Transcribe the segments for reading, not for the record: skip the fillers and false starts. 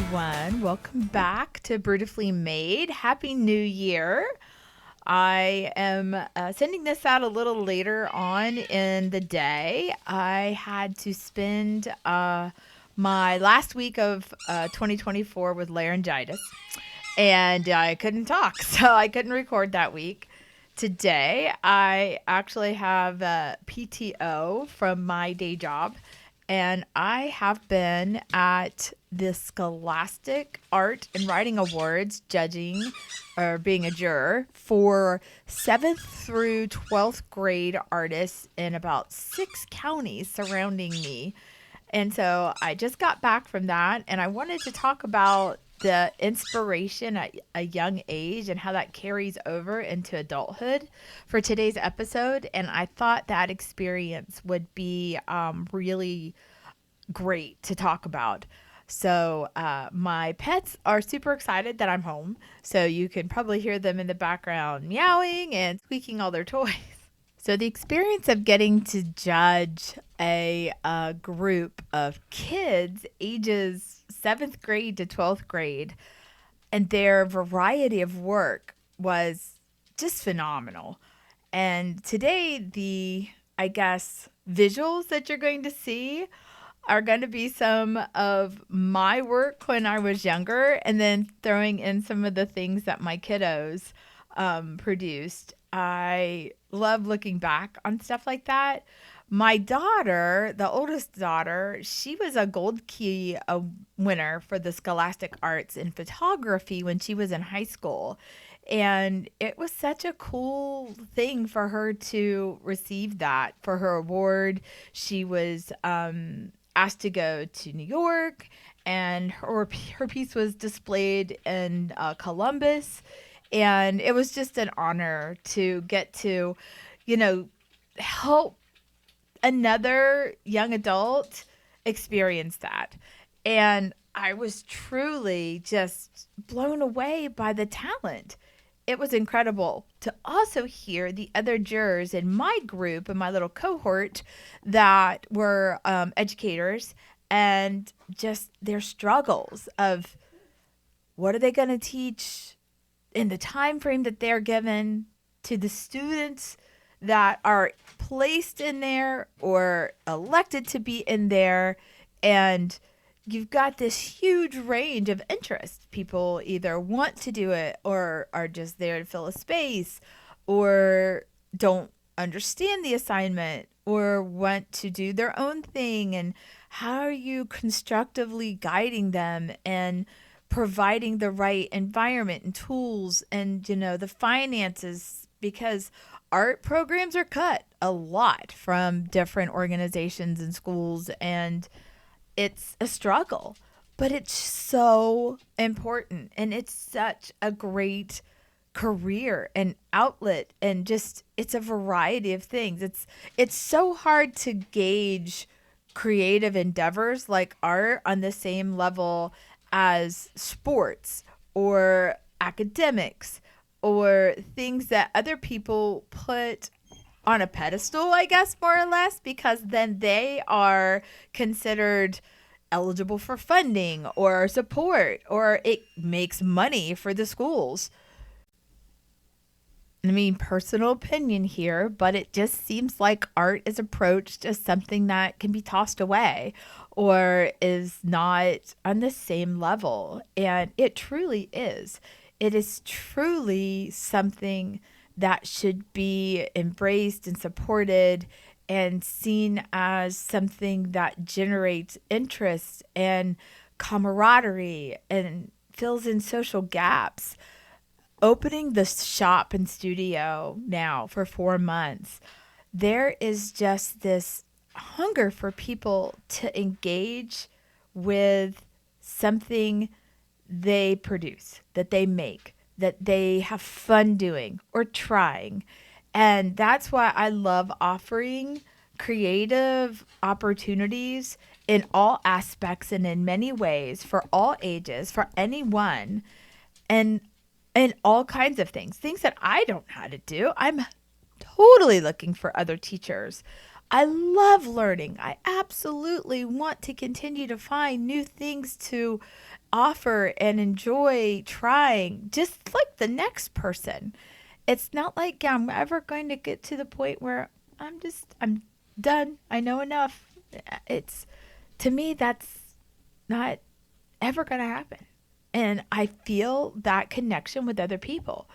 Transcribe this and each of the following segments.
everyone. Welcome back to Brewtifully Made. Happy New Year. I am sending this out a little later on in the day. I had to spend my last week of 2024 with laryngitis, and I couldn't talk, so I couldn't record that week. Today, I actually have PTO from my day job, and I have been at the Scholastic Art and Writing Awards judging or being a juror for 7th through 12th grade artists in about 6 counties surrounding me. And so I just got back from that, and I wanted to talk about the inspiration at a young age and how that carries over into adulthood for today's episode. And I thought that experience would be really great to talk about. So my pets are super excited that I'm home. So you can probably hear them in the background meowing and squeaking all their toys. So the experience of getting to judge a group of kids ages 7th grade to 12th grade and their variety of work was just phenomenal. And today I guess, visuals that you're going to see are going to be some of my work when I was younger and then throwing in some of the things that my kiddos produced. I love looking back on stuff like that. My daughter, the oldest daughter, she was a gold key winner for the Scholastic Arts in photography when she was in high school. And it was such a cool thing for her to receive that for her award. She was asked to go to New York, and her piece was displayed in Columbus. And it was just an honor to get to, help another young adult experience that. And I was truly just blown away by the talent. It was incredible to also hear the other jurors in my group, in my little cohort, that were educators, and just their struggles of what are they going to teach in the time frame that they're given to the students that are placed in there or elected to be in there. And you've got this huge range of interests. People either want to do it or are just there to fill a space or don't understand the assignment or want to do their own thing. And how are you constructively guiding them and providing the right environment and tools and, the finances? Because art programs are cut a lot from different organizations and schools, and it's a struggle, but it's so important, and it's such a great career and outlet, and just it's a variety of things. It's so hard to gauge creative endeavors like art on the same level as sports or academics or things that other people put on a pedestal, I guess, more or less, because then they are considered eligible for funding or support, or it makes money for the schools. I mean, personal opinion here, but it just seems like art is approached as something that can be tossed away or is not on the same level. And it truly is. It is truly something that should be embraced and supported and seen as something that generates interest and camaraderie and fills in social gaps. Opening the shop and studio now for 4 months, there is just this hunger for people to engage with something they produce, that they make, that they have fun doing or trying. And that's why I love offering creative opportunities in all aspects and in many ways for all ages, for anyone, and all kinds of things that I don't know how to do. I'm totally looking for other teachers. I love learning. I absolutely want to continue to find new things to offer and enjoy trying, just like the next person. It's not like I'm ever going to get to the point where I'm done. I know enough. It's, to me, that's not ever going to happen. And I feel that connection with other people.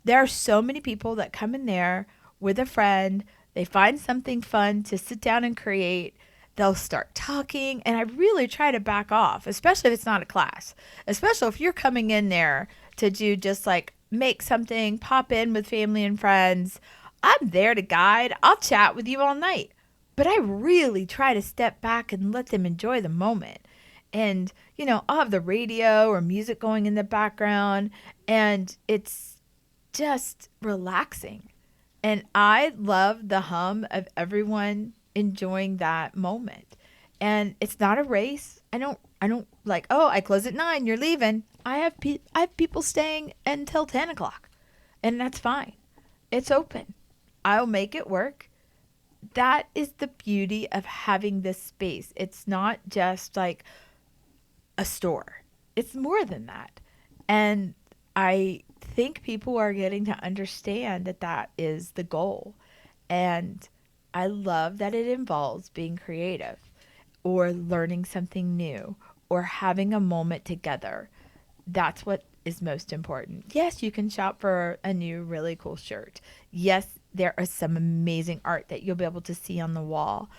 There are so many people that come in there with a friend, they find something fun to sit down and create. They'll start talking, and I really try to back off, especially if it's not a class, especially if you're coming in there to do just like make something, pop in with family and friends. I'm there to guide. I'll chat with you all night. But I really try to step back and let them enjoy the moment. And, I'll have the radio or music going in the background, and it's just relaxing. And I love the hum of everyone enjoying that moment. And it's not a race. I don't like, oh, I close at 9, you're leaving. I have people staying until 10 o'clock, and that's fine. It's open. I'll make it work. That is the beauty of having this space. It's not just like a store. It's more than that. And I think people are getting to understand that that is the goal. And I love that it involves being creative or learning something new or having a moment together. That's what is most important. Yes, you can shop for a new really cool shirt. Yes, there is some amazing art that you'll be able to see on the wall.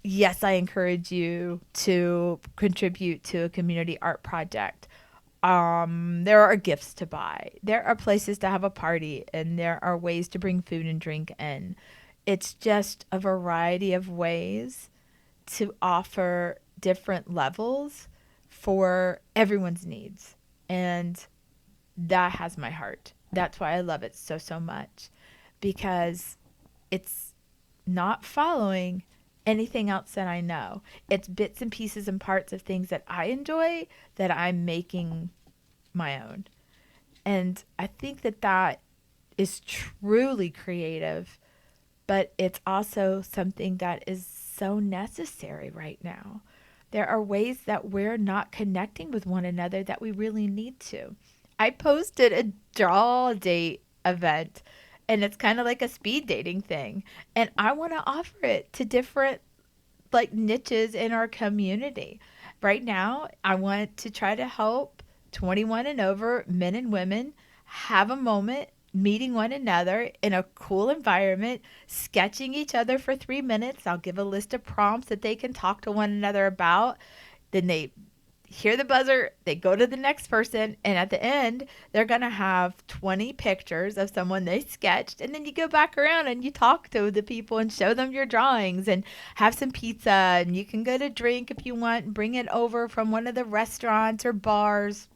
Yes, I encourage you to contribute to a community art project. There are gifts to buy. There are places to have a party, and there are ways to bring food and drink in. It's just a variety of ways to offer different levels for everyone's needs. And that has my heart. That's why I love it so, so much, because it's not following anything else that I know. It's bits and pieces and parts of things that I enjoy that I'm making my own. And I think that that is truly creative, but it's also something that is so necessary right now. There are ways that we're not connecting with one another that we really need to. I posted a draw date event, and it's kind of like a speed dating thing. And I want to offer it to different like niches in our community. Right now, I want to try to help 21 and over men and women have a moment meeting one another in a cool environment, sketching each other for 3 minutes. I'll give a list of prompts that they can talk to one another about. Then they hear the buzzer, they go to the next person, and at the end, they're going to have 20 pictures of someone they sketched. And then you go back around and you talk to the people and show them your drawings and have some pizza. And you can get a drink if you want and bring it over from one of the restaurants or bars.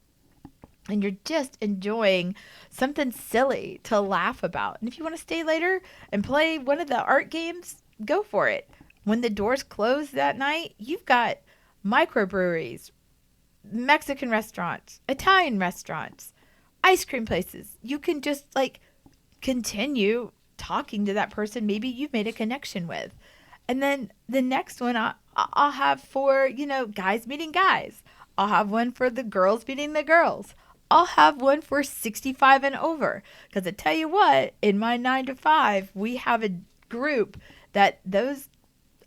And you're just enjoying something silly to laugh about. And if you want to stay later and play one of the art games, go for it. When the doors close that night, you've got microbreweries, Mexican restaurants, Italian restaurants, ice cream places. You can just like continue talking to that person maybe you've made a connection with. And then the next one I'll have for, guys meeting guys. I'll have one for the girls meeting the girls. I'll have one for 65 and over. Because I tell you what, in my 9 to 5, we have a group that those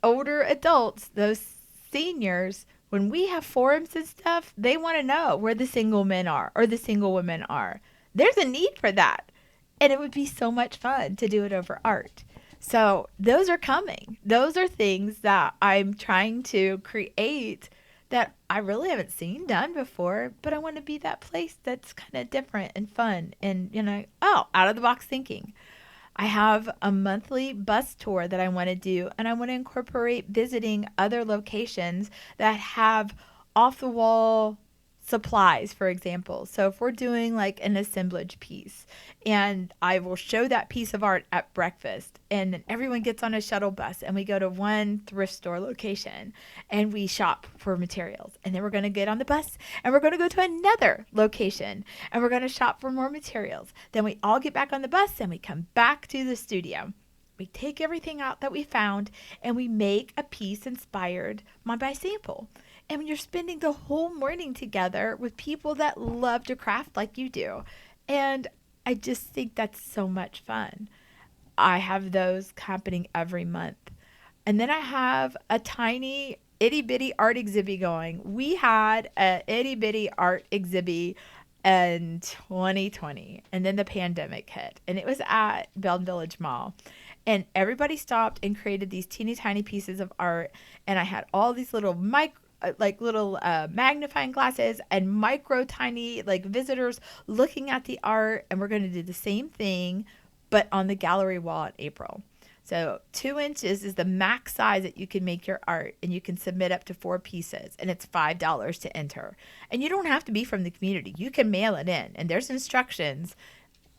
older adults, those seniors, when we have forums and stuff, they want to know where the single men are or the single women are. There's a need for that. And it would be so much fun to do it over art. So those are coming. Those are things that I'm trying to create that I really haven't seen done before, but I want to be that place that's kind of different and fun and, out of the box thinking. I have a monthly bus tour that I want to do, and I want to incorporate visiting other locations that have off the wall supplies, for example. So if we're doing like an assemblage piece, and I will show that piece of art at breakfast, and then everyone gets on a shuttle bus and we go to one thrift store location and we shop for materials, and then we're going to get on the bus and we're going to go to another location and we're going to shop for more materials. Then we all get back on the bus and we come back to the studio. We take everything out that we found and we make a piece inspired by sample. And you're spending the whole morning together with people that love to craft like you do. And I just think that's so much fun. I have those happening every month. And then I have a tiny itty bitty art exhibit going. We had a itty bitty art exhibit in 2020, and then the pandemic hit, and it was at Belden Village Mall. And everybody stopped and created these teeny tiny pieces of art. And I had all these little little magnifying glasses and micro tiny like visitors looking at the art. And we're going to do the same thing, but on the gallery wall in April. So 2 inches is the max size that you can make your art, and you can submit up to 4 pieces, and it's $5 to enter. And you don't have to be from the community. You can mail it in, and there's instructions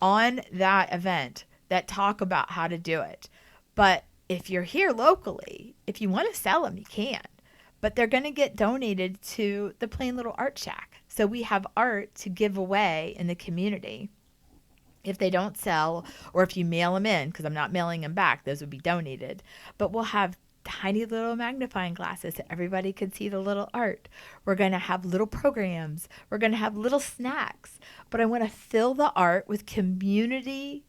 on that event that talk about how to do it. But if you're here locally, if you want to sell them, you can. But they're going to get donated to the Plain Little Art Shack. So we have art to give away in the community. If they don't sell, or if you mail them in, because I'm not mailing them back, those would be donated. But we'll have tiny little magnifying glasses so everybody can see the little art. We're going to have little programs. We're going to have little snacks. But I want to fill the art with community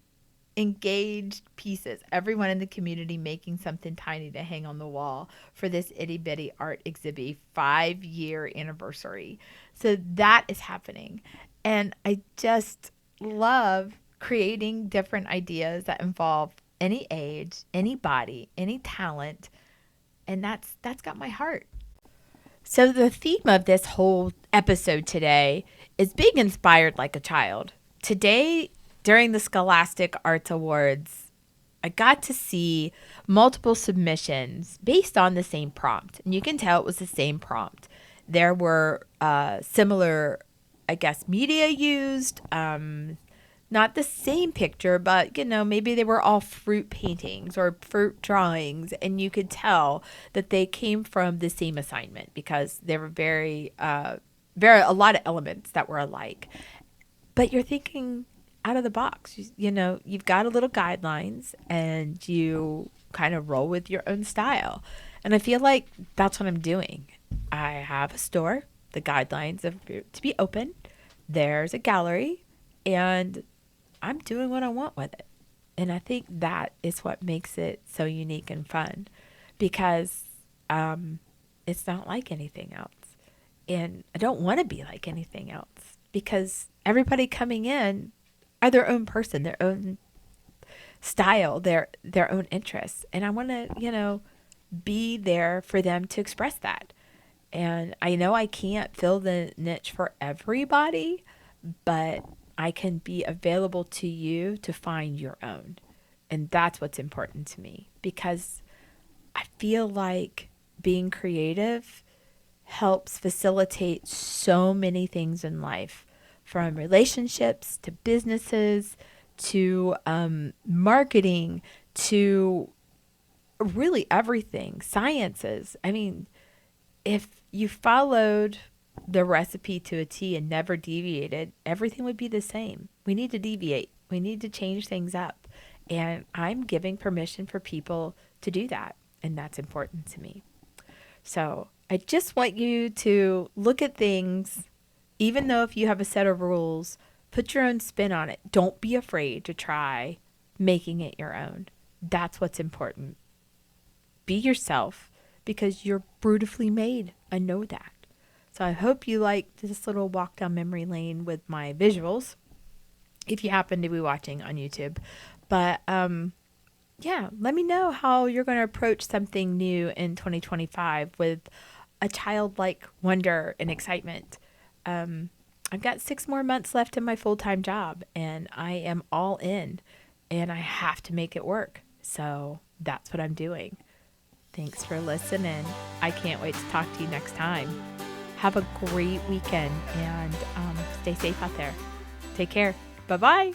engaged pieces. Everyone in the community making something tiny to hang on the wall for this itty bitty art exhibit 5-year anniversary. So that is happening. And I just love creating different ideas that involve any age, any body, any talent, and that's got my heart. So the theme of this whole episode today is being inspired like a child. Today, during the Scholastic Arts Awards, I got to see multiple submissions based on the same prompt, and you can tell it was the same prompt. There were similar, I guess, media used, not the same picture, but, maybe they were all fruit paintings or fruit drawings, and you could tell that they came from the same assignment because there were very a lot of elements that were alike. But you're thinking out of the box. You've got a little guidelines, and you kind of roll with your own style. And I feel like that's what I'm doing. I have a store, the guidelines of to be open. There's a gallery, and I'm doing what I want with it. And I think that is what makes it so unique and fun, because it's not like anything else. And I don't want to be like anything else, because everybody coming in are their own person, their own style, their own interests. And I want to, be there for them to express that. And I know I can't fill the niche for everybody, but I can be available to you to find your own. And that's what's important to me, because I feel like being creative helps facilitate so many things in life, from relationships to businesses to marketing to really everything, sciences. I mean, if you followed the recipe to a T and never deviated, everything would be the same. We need to deviate. We need to change things up. And I'm giving permission for people to do that. And that's important to me. So I just want you to look at things, even though if you have a set of rules, put your own spin on it. Don't be afraid to try making it your own. That's what's important. Be yourself, because you're beautifully made. I know that. So I hope you liked this little walk down memory lane with my visuals, if you happen to be watching on YouTube. But yeah, let me know how you're going to approach something new in 2025 with a childlike wonder and excitement. I've got 6 more months left in my full-time job, and I am all in, and I have to make it work. So that's what I'm doing. Thanks for listening. I can't wait to talk to you next time. Have a great weekend, and stay safe out there. Take care. Bye-bye.